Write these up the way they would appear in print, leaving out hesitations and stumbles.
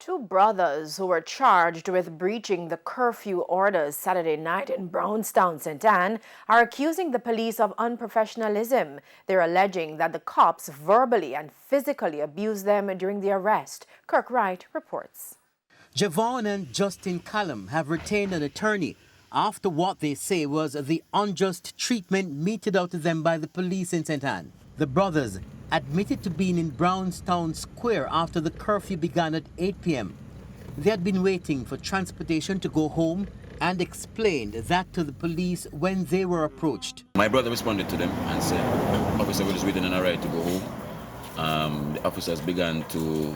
Two brothers who were charged with breaching the curfew orders Saturday night in Brownstown, St. Anne, are accusing the police of unprofessionalism. They're alleging that the cops verbally and physically abused them during the arrest. Kirk Wright reports. Javon and Justin Callum have retained an attorney after what they say was the unjust treatment meted out to them by the police in St. Anne. The brothers admitted to being in Brownstown Square after the curfew began at 8 p.m. They had been waiting for transportation to go home and explained that to the police when they were approached. My brother responded to them and said, "Officer, we're just waiting on a ride to go home." The officers began to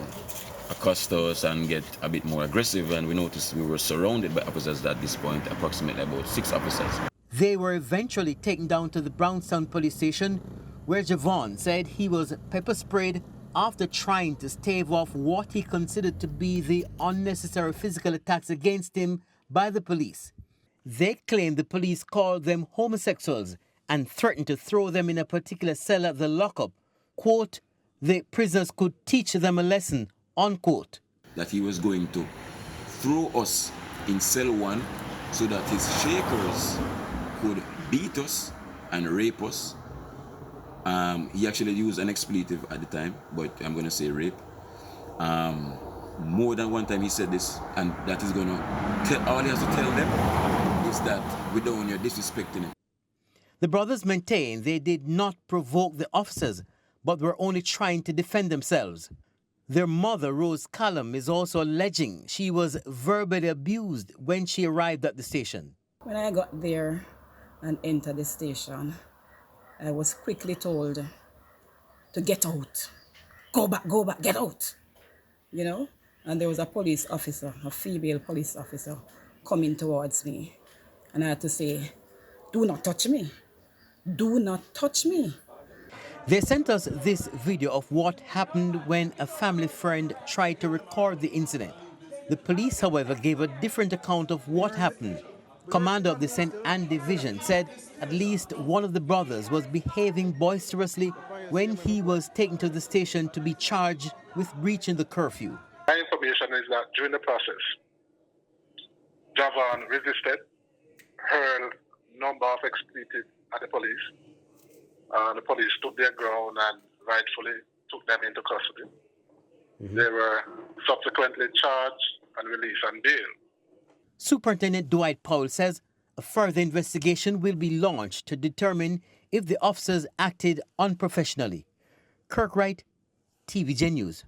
accost us and get a bit more aggressive, and we noticed we were surrounded by officers at this point, approximately about 6 officers. They were eventually taken down to the Brownstown police station, where Javon said he was pepper sprayed after trying to stave off what he considered to be the unnecessary physical attacks against him by the police. They claimed the police called them homosexuals and threatened to throw them in a particular cell at the lockup. Quote, the prisoners could teach them a lesson, unquote. That he was going to throw us in cell 1 so that his shakers could beat us and rape us. He actually used an expletive at the time, but I'm going to say rape. More than one time he said this, and that is going to all he has to tell them is that we don't want you disrespecting him. The brothers maintain they did not provoke the officers, but were only trying to defend themselves. Their mother, Rose Callum, is also alleging she was verbally abused when she arrived at the station. When I got there and entered the station, I was quickly told to get out. Go back, get out. You know? And there was a police officer, a female police officer, coming towards me. And I had to say, do not touch me. Do not touch me. They sent us this video of what happened when a family friend tried to record the incident. The police, however, gave a different account of what happened. Commander of the St. Anne Division said at least one of the brothers was behaving boisterously when he was taken to the station to be charged with breaching the curfew. My information is that during the process, Javon resisted, hurled a number of expletives at the police. The police took their ground and rightfully took them into custody. They were subsequently charged and released on bail. Superintendent Dwight Powell says a further investigation will be launched to determine if the officers acted unprofessionally. Kirk Wright, TVJ News.